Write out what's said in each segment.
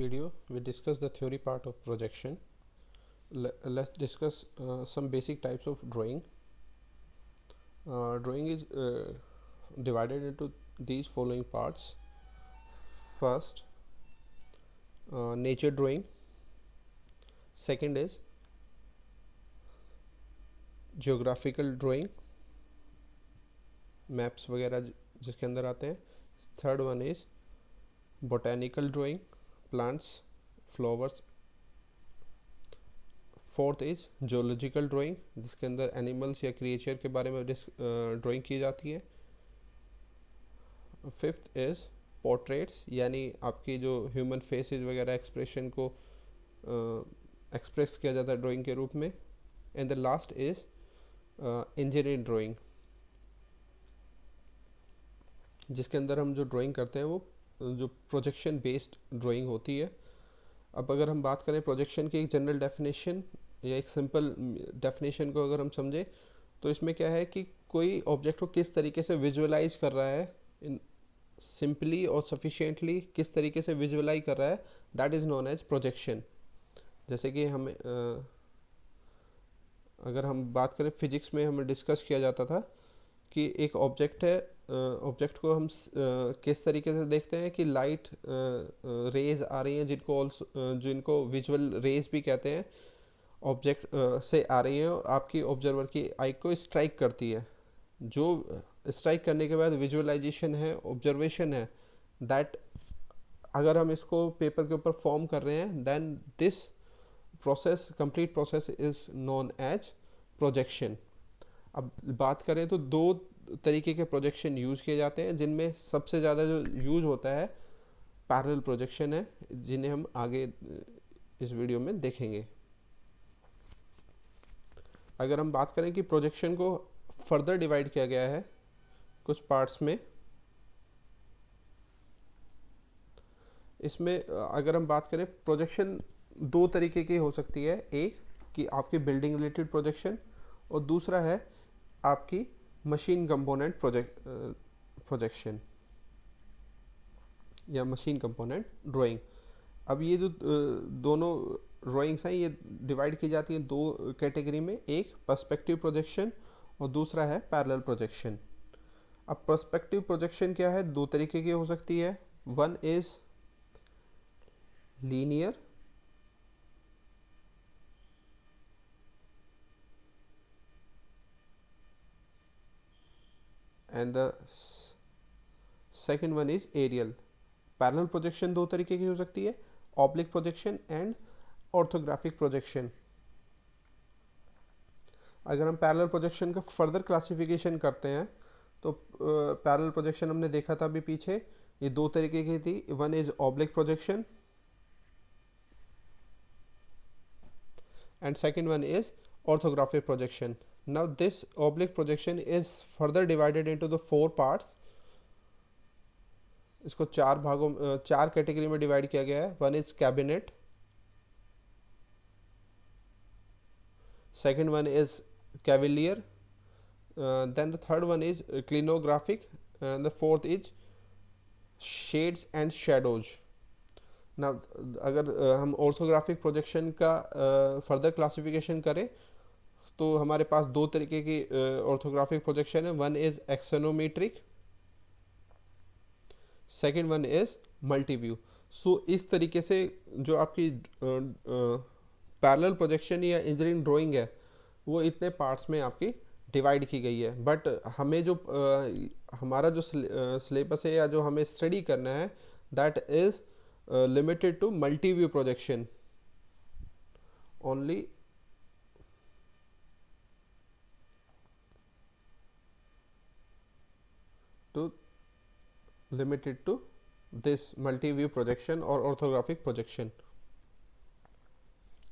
video, we discuss the theory part of projection. Let's discuss some basic types of drawing. Drawing is divided into these following parts. First, nature drawing. Second is geographical drawing, maps वगैरह जिसके अंदर आते हैं. Third one is botanical drawing, plants, flowers. Fourth is zoological drawing, जिसके अंदर animals या creature के बारे में ड्राइंग की जाती है. फिफ्थ इज पोर्ट्रेट्स, यानी आपकी जो ह्यूमन फेसेस वगैरह एक्सप्रेशन को एक्सप्रेस किया जाता है ड्राइंग के रूप में. And the last is engineering drawing, जिसके अंदर हम जो ड्राइंग करते हैं वो जो प्रोजेक्शन बेस्ड ड्राइंग होती है. अब अगर हम बात करें प्रोजेक्शन की एक जनरल डेफिनेशन या एक सिंपल डेफिनेशन को अगर हम समझें, तो इसमें क्या है कि कोई ऑब्जेक्ट को किस तरीके से विजुअलाइज कर रहा है, इन सिंपली और सफिशिएंटली किस तरीके से विजुअलाइज कर रहा है, that is known as projection. जैसे कि हमें अगर हम बात करें फिजिक्स में हमें डिस्कस किया जाता था कि एक ऑब्जेक्ट है, ऑब्जेक्ट को हम किस तरीके से देखते हैं कि लाइट रेज आ रही हैं जिनको विजुअल रेज भी कहते हैं, ऑब्जेक्ट से आ रही हैं और आपकी ऑब्जर्वर की आई को स्ट्राइक करती है. जो स्ट्राइक करने के बाद विजुअलाइजेशन है, ऑब्जर्वेशन है, दैट अगर हम इसको पेपर के ऊपर फॉर्म कर रहे हैं, then this process, complete process is known as projection. अब बात करें तो दो तरीके के प्रोजेक्शन यूज़ किए जाते हैं, जिनमें सबसे ज़्यादा जो यूज़ होता है पैरेलल प्रोजेक्शन है, जिन्हें हम आगे इस वीडियो में देखेंगे. अगर हम बात करें कि प्रोजेक्शन को फर्दर डिवाइड किया गया है कुछ पार्ट्स में, इसमें अगर हम बात करें प्रोजेक्शन दो तरीके की हो सकती है. एक कि आपकी बिल्डिंग रिलेटेड प्रोजेक्शन और दूसरा है आपकी मशीन कंपोनेंट प्रोजेक्शन या मशीन कंपोनेंट ड्राइंग. अब ये जो दोनों ड्राइंग्स हैं ये डिवाइड की जाती हैं दो कैटेगरी में, एक पर्सपेक्टिव प्रोजेक्शन और दूसरा है पैरेलल प्रोजेक्शन. अब पर्सपेक्टिव प्रोजेक्शन क्या है, दो तरीके की हो सकती है. One is linear and the second one is aerial. Parallel projection दो तरीके की हो सकती है, oblique projection and orthographic projection. अगर हम पैरेलल प्रोजेक्शन का फर्दर क्लासिफिकेशन करते हैं तो पैरेलल प्रोजेक्शन हमने देखा था अभी पीछे, ये दो तरीके की थी. One is oblique projection and second one is orthographic projection. Now this oblique projection is further divided into the four parts. इसको चार कैटेगरी में डिवाइड किया गया है. One is cabinet, second one is cavalier, then the third one is clinographic, and the fourth is shades and shadows. ना अगर हम orthographic projection का फर्दर क्लासिफिकेशन करें तो हमारे पास दो तरीके की ऑर्थोग्राफिक प्रोजेक्शन है. One is axonometric, second one is multiview. So इस तरीके से जो आपकी पैरेलल प्रोजेक्शन या इंजीनियरिंग ड्राइंग है वो इतने पार्ट्स में आपकी डिवाइड की गई है. बट हमें जो हमारा जो सिलेबस है या जो हमें स्टडी करना है, that is limited to multi-view projection only. Limited to this multi-view projection और orthographic projection.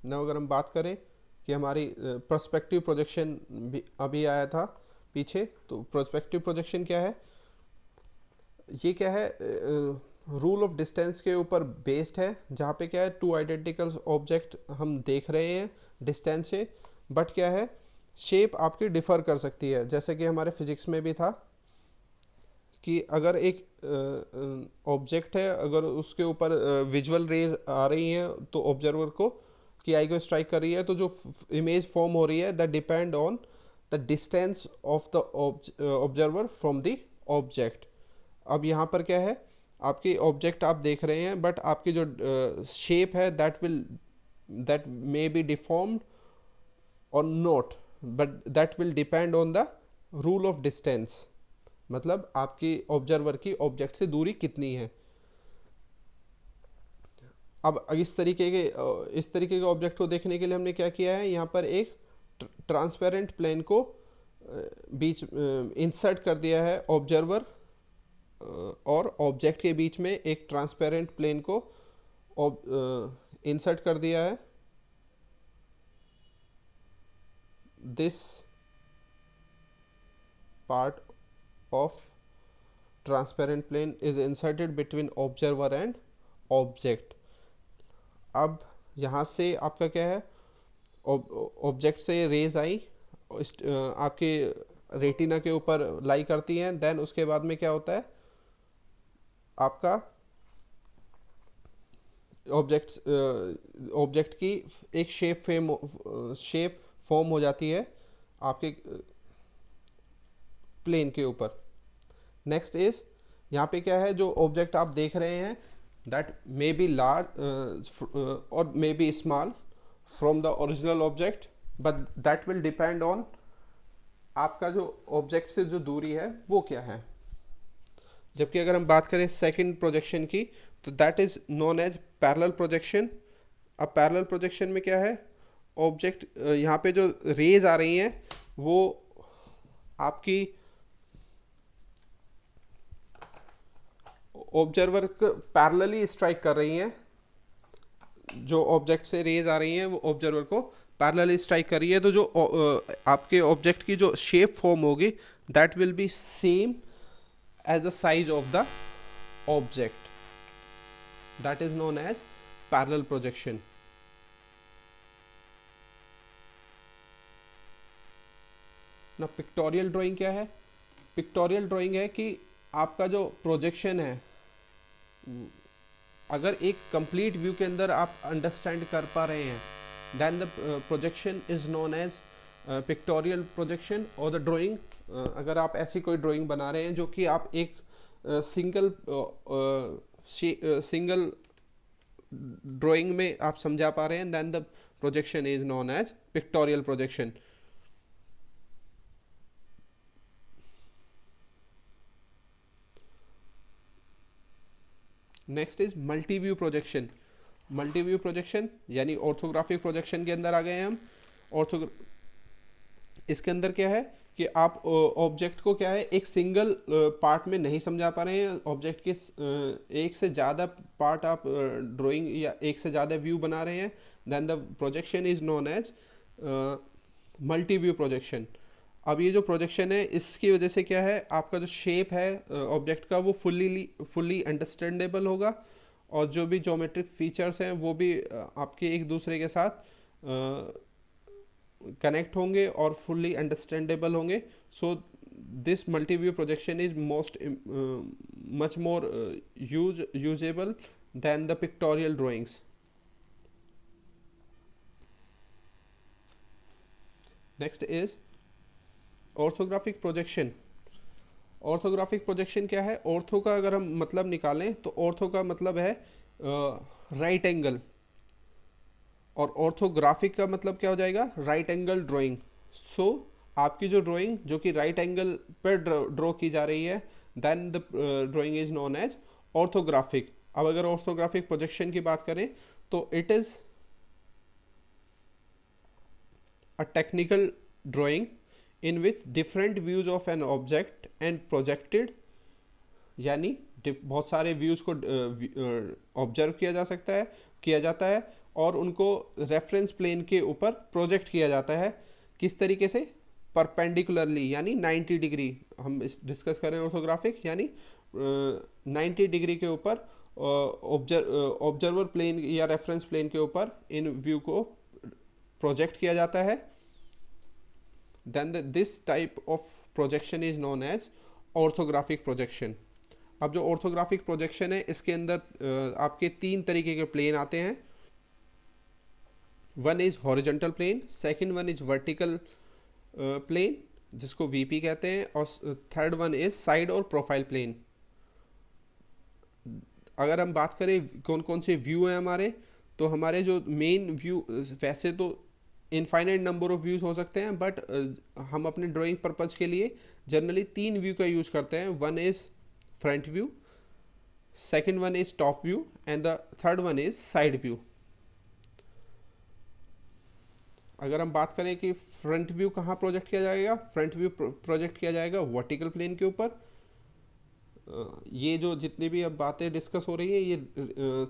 now अगर हम बात करें कि हमारी पर्सपेक्टिव प्रोजेक्शन भी अभी आया था पीछे, तो पर्सपेक्टिव प्रोजेक्शन क्या है, ये क्या है, रूल ऑफ डिस्टेंस के ऊपर बेस्ड है, जहाँ पे क्या है टू आइडेंटिकल ऑब्जेक्ट हम देख रहे हैं डिस्टेंस से, बट क्या है शेप आपकी डिफ़र कर सकती है. जैसे कि हमारे फिजिक्स में भी था कि अगर एक ऑब्जेक्ट है, अगर उसके ऊपर विजुअल रेज आ रही हैं तो ऑब्जर्वर को की आई को स्ट्राइक कर रही है, तो जो इमेज फॉर्म हो रही है that depend on the distance of the observer from the object. अब यहाँ पर क्या है, आपकी ऑब्जेक्ट आप देख रहे हैं, बट आपकी जो शेप है दैट मे बी डिफॉर्म्ड और not, but that will depend on the rule of distance, मतलब आपकी ऑब्जर्वर की ऑब्जेक्ट से दूरी कितनी है। अब इस तरीके के ऑब्जेक्ट को देखने के लिए हमने क्या किया है, यहाँ पर एक ट्रांसपेरेंट प्लेन को बीच इंसर्ट कर दिया है, ऑब्जर्वर और ऑब्जेक्ट के बीच में एक ट्रांसपेरेंट प्लेन को इंसर्ट कर दिया है। This part of transparent plane is inserted between observer and object। अब यहाँ से आपका क्या है, ऑब्जेक्ट से रेज आई आपके रेटिना के ऊपर लाई करती हैं, देन उसके बाद में क्या होता है, आपका ऑब्जेक्ट की एक शेप फॉर्म हो जाती है आपके प्लेन के ऊपर। नेक्स्ट इज, यहाँ पे क्या है, जो ऑब्जेक्ट आप देख रहे हैं दैट मे बी लार्ज और may be small from the original object, but that will depend on आपका जो ऑब्जेक्ट से जो दूरी है वो क्या है। जबकि अगर हम बात करें सेकंड प्रोजेक्शन की, तो that is known as parallel projection. अब पैरेलल प्रोजेक्शन में क्या है, ऑब्जेक्ट यहाँ पे जो रेज आ रही हैं वो आपकी ऑब्जर्वर को पैरेलली स्ट्राइक कर रही हैं, जो ऑब्जेक्ट से रेज आ रही हैं वो ऑब्जर्वर को पैरेलली स्ट्राइक कर रही है, तो जो आपके ऑब्जेक्ट की जो शेप फॉर्म होगी that will be same as the size of the object, that is known as parallel projection. ना पिक्टोरियल ड्राइंग क्या है, पिक्टोरियल ड्राइंग है कि आपका जो प्रोजेक्शन है, अगर एक कंप्लीट व्यू के अंदर आप अंडरस्टैंड कर पा रहे हैं, then the projection is known as pictorial projection. और द ड्राइंग, अगर आप ऐसी कोई ड्राइंग बना रहे हैं जो कि आप एक सिंगल ड्राइंग में आप समझा पा रहे हैं, then the projection is known as pictorial projection. Next is multi view projection. Multi view projection यानी ऑर्थोग्राफिक प्रोजेक्शन के अंदर आ गए हैं हम। इसके अंदर क्या है कि आप ऑब्जेक्ट को क्या है, एक सिंगल पार्ट में नहीं समझा पा रहे हैं, ऑब्जेक्ट के एक से ज़्यादा पार्ट आप ड्राइंग या एक से ज़्यादा व्यू बना रहे हैं, then the projection is known as multi view projection. अब ये जो प्रोजेक्शन है इसकी वजह से क्या है, आपका जो शेप है ऑब्जेक्ट का वो फुल्ली अंडरस्टैंडेबल होगा, और जो भी ज्योमेट्रिक फीचर्स हैं वो भी आपके एक दूसरे के साथ कनेक्ट होंगे और फुल्ली अंडरस्टैंडेबल होंगे। So this multi view projection is much more usable than the pictorial drawings. Next is orthographic projection. Orthographic projection क्या है, ऑर्थो का अगर हम मतलब निकालें तो ऑर्थो का मतलब है राइट एंगल, और ऑर्थोग्राफिक का मतलब क्या हो जाएगा, राइट एंगल ड्राइंग। सो आपकी जो ड्राइंग जो कि राइट एंगल पर ड्रॉ की जा रही है, then the drawing is known as orthographic. अब अगर ऑर्थोग्राफिक प्रोजेक्शन की बात करें तो it is a technical drawing in which different views of an object and projected, यानी बहुत सारे व्यूज को ऑब्जर्व किया जाता है और उनको रेफरेंस प्लेन के ऊपर प्रोजेक्ट किया जाता है। किस तरीके से, परपेंडिकुलरली यानी 90 डिग्री। हम डिस्कस कर रहे हैं ऑर्थोग्राफिक यानी 90 डिग्री के ऊपर ऑब्जर्वर प्लेन या रेफरेंस प्लेन के ऊपर इन व्यू को प्रोजेक्ट किया जाता है। Then this type of projection is known as orthographic projection. अब जो ऑर्थोग्राफिक प्रोजेक्शन है इसके अंदर आपके तीन तरीके के प्लेन आते हैं। One is horizontal plane, second one is vertical plane जिसको वीपी कहते हैं, और थर्ड वन इज साइड और प्रोफाइल प्लेन। अगर हम बात करें कौन कौन से व्यू हैं हमारे, तो हमारे जो मेन व्यू, वैसे तो इनफाइनाइट नंबर ऑफ व्यूज हो सकते हैं, बट हम अपने ड्राइंग पर्पज के लिए जनरली तीन व्यू का यूज करते हैं। One is front view, second one is top view and the third one is side view. अगर हम बात करें कि फ्रंट व्यू कहाँ प्रोजेक्ट किया जाएगा, फ्रंट व्यू प्रोजेक्ट किया जाएगा वर्टिकल प्लेन के ऊपर। ये जो जितनी भी अब बातें डिस्कस हो रही हैं ये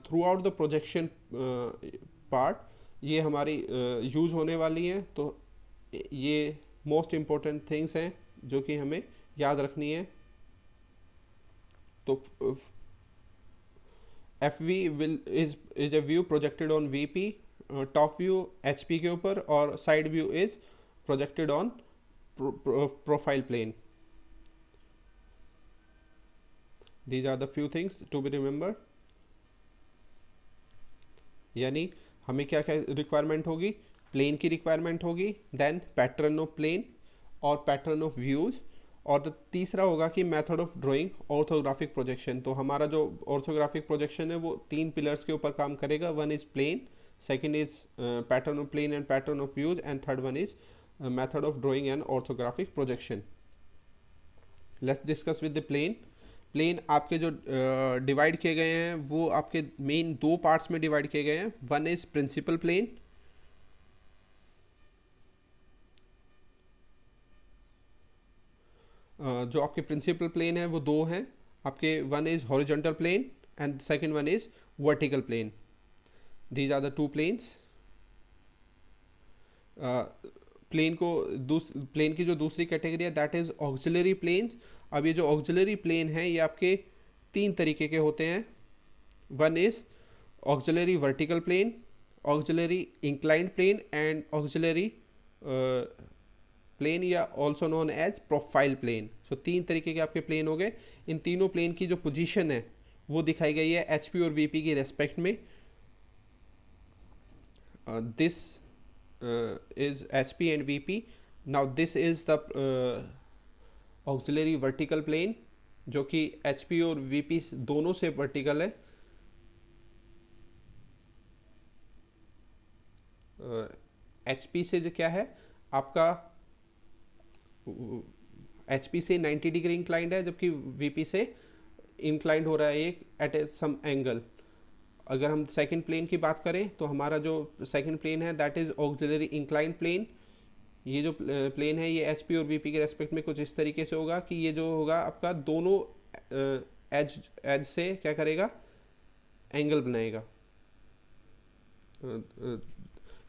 through out the projection part ये हमारी यूज होने वाली हैं, तो ये मोस्ट इम्पोर्टेंट थिंग्स हैं जो कि हमें याद रखनी है। तो F V will is a view projected on V P, top view H P के ऊपर, और side view is projected on profile plane. These are the few things to be remembered। यानी हमें क्या क्या रिक्वायरमेंट होगी, प्लेन की requirement होगी, देन पैटर्न ऑफ प्लेन और पैटर्न ऑफ व्यूज, और तीसरा होगा कि method of drawing orthographic projection. तो हमारा जो ऑर्थोग्राफिक प्रोजेक्शन है वो तीन पिलर्स के ऊपर काम करेगा। One is plane, second is pattern of plane and pattern of views, and third one is method of drawing and orthographic projection. Let's discuss with the plane. Plane आपके जो divide किए गए हैं वो आपके मेन दो पार्ट्स में divide किए गए हैं। वन इज प्रिंसिपल प्लेन, जो आपके प्रिंसिपल प्लेन है वो दो हैं आपके। One is horizontal plane and second one is vertical plane. These are the two planes. Plane को प्लेन की जो दूसरी कैटेगरी है दैट इज ऑक्सिलरी प्लेन। अब ये जो ऑक्सिलरी प्लेन है ये आपके तीन तरीके के होते हैं। One is auxiliary vertical plane, auxiliary inclined plane and auxiliary plane, या also known as profile plane. So तीन तरीके के आपके प्लेन हो गए। इन तीनों प्लेन की जो पोजीशन है वो दिखाई गई है एच पी और वी पी की रेस्पेक्ट में। This is HP and VP. Now this is the auxiliary vertical plane जो कि HP और VP दोनों से वर्टिकल है। HP से जो क्या है आपका, HP से 90 डिग्री इंक्लाइंड है, जबकि VP से इंक्लाइंड हो रहा है एक एट सम एंगल। अगर हम सेकंड प्लेन की बात करें तो हमारा जो सेकंड प्लेन है that is auxiliary inclined plane. ये जो प्लेन है ये एचपी और वीपी के रेस्पेक्ट में कुछ इस तरीके से होगा कि ये जो होगा आपका दोनों एज से क्या करेगा, एंगल बनाएगा।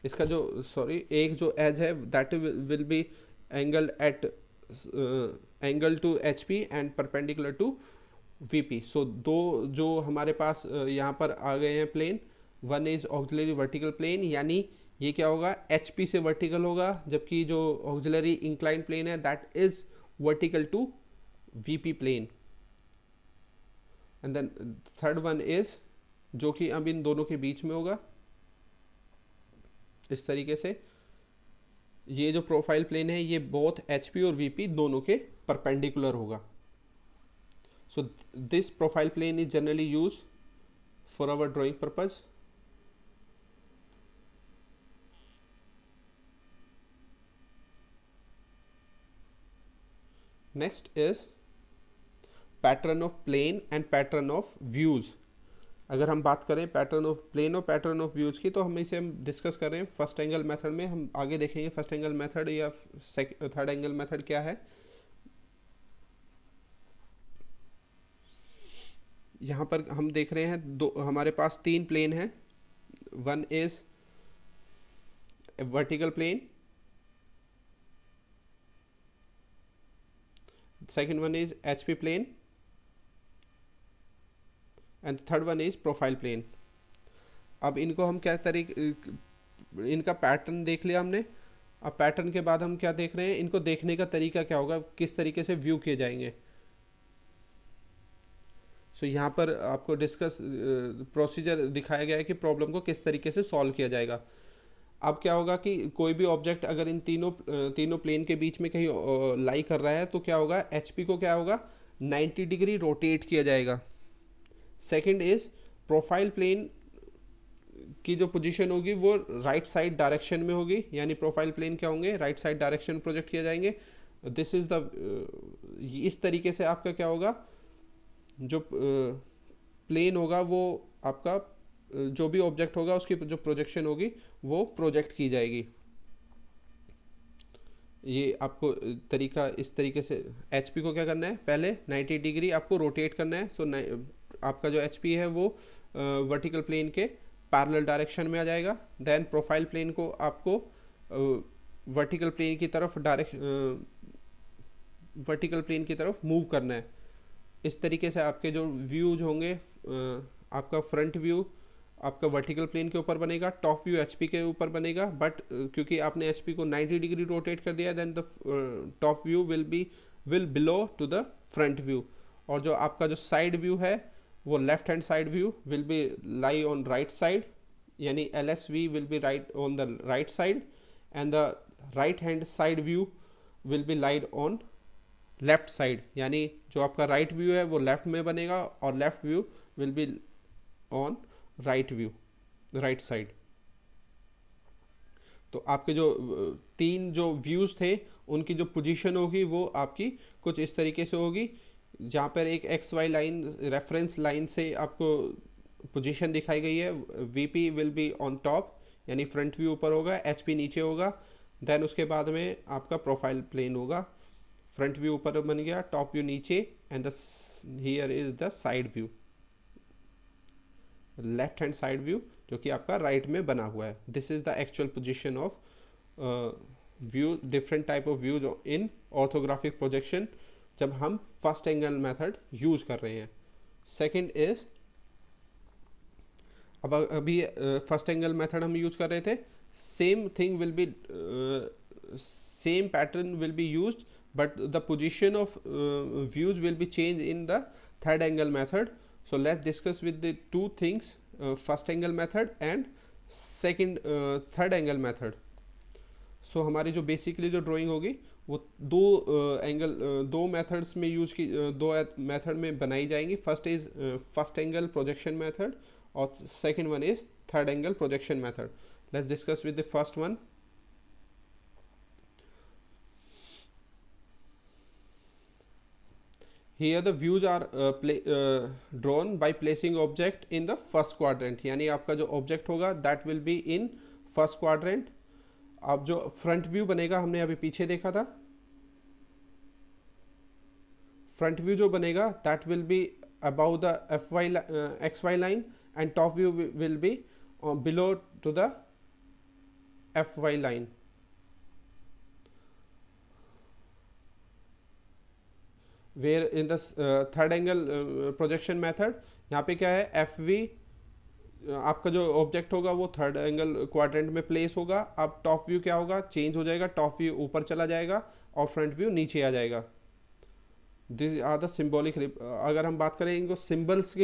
इसका जो एक जो एज है that will be angle at angle to HP and perpendicular to VP. So दो जो हमारे पास यहाँ पर आ गए हैं plane, one is auxiliary vertical plane, यानी ये क्या होगा, एचपी से वर्टिकल होगा, जबकि जो ऑक्सिलरी इंक्लाइंड प्लेन है that is vertical to VP plane. And then third one is जो कि अब इन दोनों के बीच में होगा इस तरीके से। ये जो प्रोफाइल प्लेन है ये बोथ एचपी और वीपी दोनों के परपेंडिकुलर होगा। So this profile plane is generally used for our drawing purpose. Next is pattern of plane and pattern of views। अगर हम बात करें पैटर्न ऑफ प्लेन और पैटर्न ऑफ व्यूज की, तो हम इसे डिस्कस कर रहे हैं फर्स्ट एंगल मेथड में। हम आगे देखेंगे फर्स्ट एंगल मेथड या थर्ड एंगल मेथड क्या है। यहाँ पर हम देख रहे हैं दो हमारे पास तीन प्लेन हैं। One is vertical plane, second one is HP plane and third one is profile plane. अब इनको हम क्या इनका पैटर्न देख लिया हमने। अब पैटर्न के बाद हम क्या देख रहे हैं, इनको देखने का तरीका क्या होगा, किस तरीके से व्यू किए जाएंगे। सो यहाँ पर आपको डिस्कस प्रोसीजर दिखाया गया है कि प्रॉब्लम को किस तरीके से सॉल्व किया जाएगा। अब क्या होगा कि कोई भी ऑब्जेक्ट अगर इन तीनों प्लेन के बीच में कहीं लाई कर रहा है तो क्या होगा, एचपी को क्या होगा 90 डिग्री रोटेट किया जाएगा। सेकंड इज प्रोफाइल प्लेन की जो पोजीशन होगी वो राइट साइड डायरेक्शन में होगी, यानी प्रोफाइल प्लेन क्या होंगे, राइट साइड डायरेक्शन प्रोजेक्ट किए जाएंगे। दिस इज द इस तरीके से आपका क्या होगा, जो प्लेन होगा वो आपका जो भी ऑब्जेक्ट होगा उसकी जो प्रोजेक्शन होगी वो प्रोजेक्ट की जाएगी। ये आपको तरीका इस तरीके से एचपी को क्या करना है, पहले 90 डिग्री आपको रोटेट करना है। सो आपका जो एचपी है वो वर्टिकल प्लेन के पैरेलल डायरेक्शन में आ जाएगा। देन प्रोफाइल प्लेन को आपको वर्टिकल प्लेन की तरफ वर्टिकल प्लेन की तरफ मूव करना है। इस तरीके से आपके जो व्यूज होंगे, आपका फ्रंट व्यू आपका वर्टिकल प्लेन के ऊपर बनेगा, टॉप व्यू एचपी के ऊपर बनेगा, बट क्योंकि आपने एचपी को 90 डिग्री रोटेट कर दिया, then the top view will below to the front view. और जो आपका जो साइड व्यू है वो left hand side view will be lie on right side, यानी LSV will be right on the right side, and the right hand side view will be lied on left side, यानी जो आपका right view है वो left में बनेगा और left view will be on right view, right side. तो आपके जो तीन जो व्यूज थे उनकी जो पोजीशन होगी वो आपकी कुछ इस तरीके से होगी, जहाँ पर एक XY लाइन रेफरेंस लाइन से आपको पोजीशन दिखाई गई है। VP will be on top, यानी फ्रंट व्यू ऊपर होगा, HP नीचे होगा। देन उसके बाद में आपका प्रोफाइल प्लेन होगा, फ्रंट व्यू ऊपर बन गया, टॉप व्यू नीचे, and the here is the side view, left hand side view जो कि आपका राइट में बना हुआ है। This is the actual position of view, different type of views in orthographic projection जब हम फर्स्ट एंगल मेथड यूज कर रहे हैं। सेकंड इज अब अभी फर्स्ट एंगल मेथड हम यूज कर रहे थे, same thing will be same pattern will be used, but the position of views will be changed in the third angle method. So let's discuss with the two things, first angle method and second third angle method. So हमारी जो basically जो drawing होगी वो दो methods में use की, दो method में बनाई जाएंगी। First is first angle projection method और second one is third angle projection method. Let's discuss with the first one. Here the views are drawn by placing object in the first quadrant, यानी आपका जो object होगा that will be in first quadrant। अब जो front view बनेगा हमने अभी पीछे देखा था, फ्रंट व्यू जो बनेगा that will be above the XY line and top view will be below to the FY line। Where in the third angle projection method यहाँ पे क्या है, FV आपका जो ऑब्जेक्ट होगा वो थर्ड एंगल क्वाड्रेंट में प्लेस होगा। अब टॉप व्यू क्या होगा, चेंज हो जाएगा, टॉप व्यू ऊपर चला जाएगा और फ्रंट व्यू नीचे आ जाएगा। This are the symbolic. अगर हम बात करें इनको सिंबल्स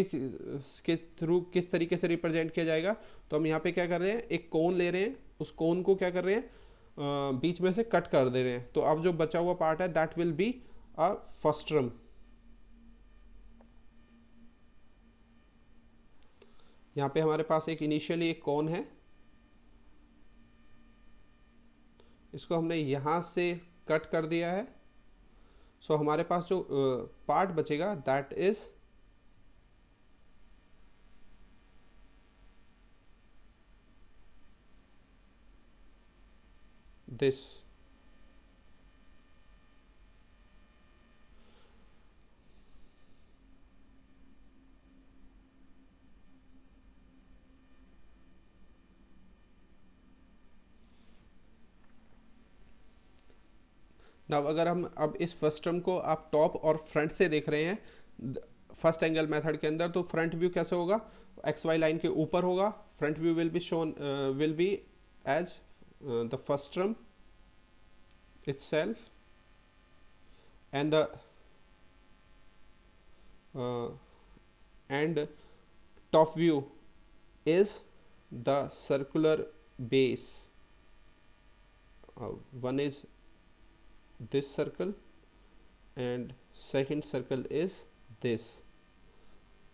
के थ्रू किस तरीके से रिप्रेजेंट किया जाएगा, तो हम यहाँ पे क्या कर रहे हैं, एक कोन ले रहे हैं, उस कोन को क्या कर रहे हैं बीच में से कट कर दे रहे हैं। तो अब जो बचा हुआ पार्ट है that will be a frustum. यहाँ पे हमारे पास एक इनिशियली एक कोन है, इसको हमने यहाँ से कट कर दिया है। सो हमारे पास जो पार्ट बचेगा दैट इज दिस। नाउ अगर हम अब इस फ्रस्ट्रम को आप टॉप और फ्रंट से देख रहे हैं फर्स्ट एंगल मेथड के अंदर, तो फ्रंट व्यू कैसे होगा, XY लाइन के ऊपर होगा। Front view will be shown will be as the frustum itself and the and top view is the circular base. One is this circle and second circle is this.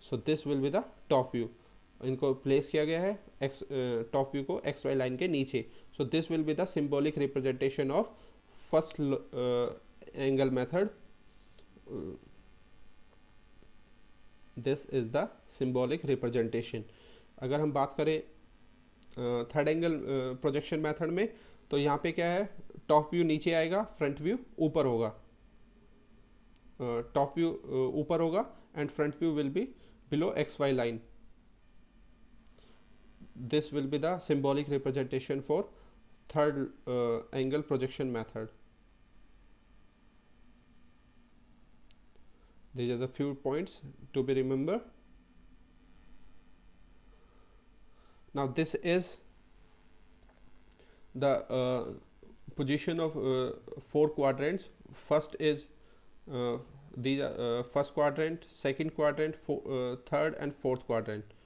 So this will be the top view. इनको place किया गया है x top view को x Y line के नीचे. So this will be the symbolic representation of first angle method. This is the symbolic representation. अगर हम बात करें थर्ड एंगल प्रोजेक्शन मेथड में, तो यहाँ पे क्या है, टॉप व्यू नीचे आएगा, फ्रंट व्यू ऊपर होगा. टॉप व्यू ऊपर होगा and front view will be below X Y line. This will be the symbolic representation for third angle projection method. These are the few points to be remembered. Now this is the position of 4 quadrants. First is these are first quadrant, second quadrant, third and fourth quadrant.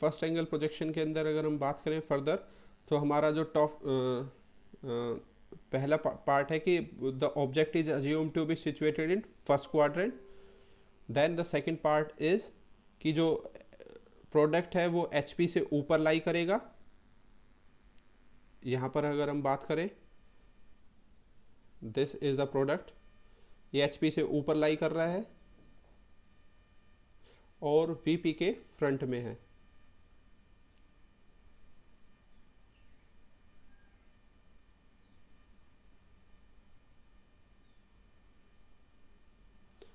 First angle projection के अंदर अगर हम बात करें further, तो हमारा जो top पहला पार्ट है कि the object is assumed to be situated in first quadrant. Then the second part is कि जो प्रोडक्ट है वो एचपी से ऊपर लाई करेगा. यहाँ पर अगर हम बात करें, दिस इज द प्रोडक्ट, ये एचपी से ऊपर लाई कर रहा है और वीपी के फ्रंट में है.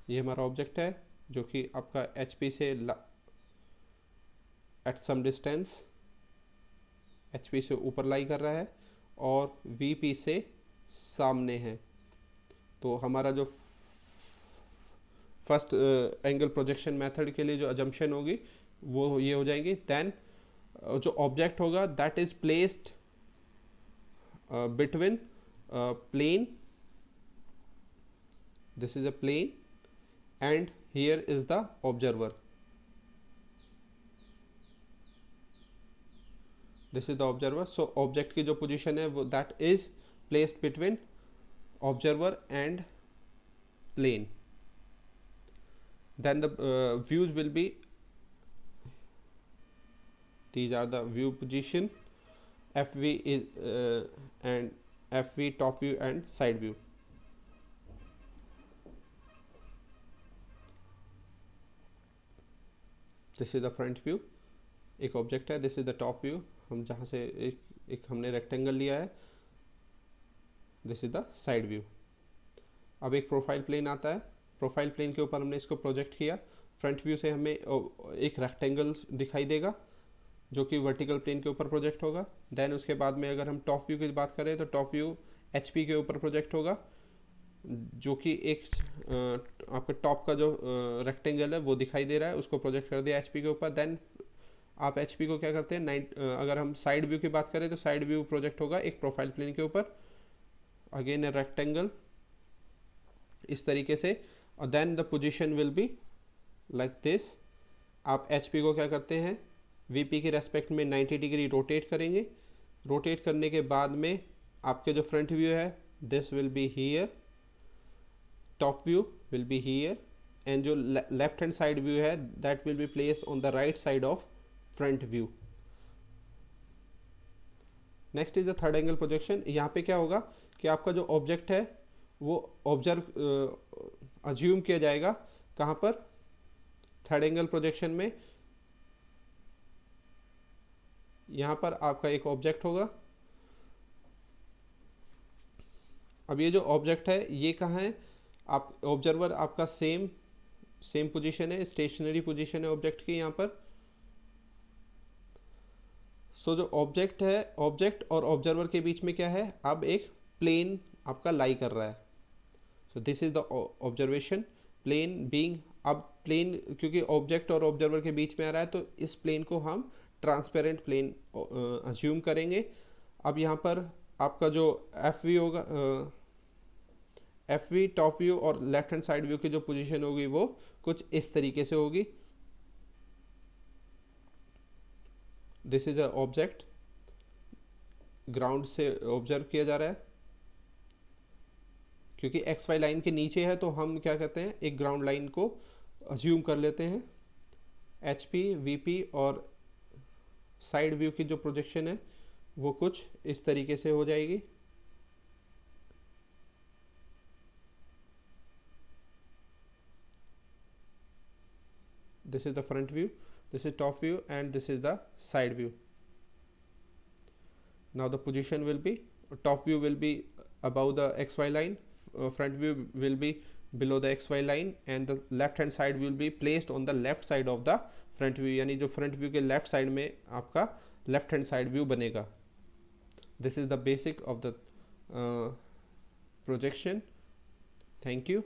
ये हमारा ऑब्जेक्ट है जो कि आपका एचपी से एट सम डिस्टेंस एचपी से ऊपर लाई कर रहा है और वीपी से सामने है. तो हमारा जो फर्स्ट एंगल प्रोजेक्शन मेथड के लिए जो अजम्पशन होगी वो ये हो जाएंगी. देन जो ऑब्जेक्ट होगा that is placed between plane, this is a plane and here is the observer. This is the observer. So object की जो position है वो that is placed between observer and plane. Then the views will be, these are the view position, FV is and FV, top view and side view. This is the front view, एक object है. This is the top view, हम जहाँ से एक हमने rectangle लिया है. This is the side view. अब एक प्रोफाइल प्लेन आता है, प्रोफाइल प्लेन के ऊपर हमने इसको प्रोजेक्ट किया. फ्रंट व्यू से हमें एक रेक्टेंगल दिखाई देगा जो कि वर्टिकल प्लेन के ऊपर प्रोजेक्ट होगा. देन उसके बाद में अगर हम टॉप व्यू की बात करें तो टॉप व्यू एचपी के ऊपर प्रोजेक्ट होगा, जो कि एक आपके टॉप का जो रेक्टेंगल है वो दिखाई दे रहा है, उसको प्रोजेक्ट कर दिया एचपी के ऊपर. देन आप एचपी को क्या करते हैं, अगर हम साइड व्यू की बात करें तो साइड व्यू प्रोजेक्ट होगा एक प्रोफाइल प्लेन के ऊपर, अगेन ए रेक्टेंगल इस तरीके से. और then the position will be like this. आप एचपी को क्या करते हैं, वीपी के रेस्पेक्ट में 90 डिग्री रोटेट करेंगे. रोटेट करने के बाद में आपके जो फ्रंट व्यू है this will be here, top view will be here and जो left hand side view है that will be placed on the right side of front view. next is the third angle projection. यहाँ पे क्या होगा कि आपका जो object है वो ऑब्जर्व अज्यूम किया जाएगा कहाँ पर, थर्ड एंगल प्रोजेक्शन में. यहाँ पर आपका एक ऑब्जेक्ट होगा. अब ये जो ऑब्जेक्ट है ये कहाँ है, आप ऑब्जर्वर आपका सेम पोजीशन है, स्टेशनरी पोजीशन है ऑब्जेक्ट की यहाँ पर. सो जो ऑब्जेक्ट है, ऑब्जेक्ट और ऑब्जर्वर के बीच में क्या है, अब एक प्लेन आपका लाई कर रहा है. So this is the observation plane being. अब प्लेन क्योंकि ऑब्जेक्ट और ऑब्जर्वर के बीच में आ रहा है तो इस प्लेन को हम ट्रांसपेरेंट प्लेन अज्यूम करेंगे. अब यहाँ पर आपका जो एफ वी होगा एफ वी टॉप व्यू और लेफ्ट हैंड साइड व्यू की जो पोजीशन होगी वो कुछ इस तरीके से होगी। This is a object, ground से ऑब्जर्व किया जा रहा है, क्योंकि एक्स वाई लाइन के नीचे है तो हम क्या कहते हैं, एक ग्राउंड लाइन को अज्यूम कर लेते हैं। एच पी वी पी और साइड व्यू की जो प्रोजेक्शन है वो कुछ इस तरीके से हो जाएगी। This is the front view, this is top view, and this is the side view. Now the position will be, top view will be above the xy line, front view will be below the xy line, and the left hand side will be placed on the left side of the front view, यानी जो front view के left side में आपका left hand side view बनेगा। This is the basic of the projection. Thank you.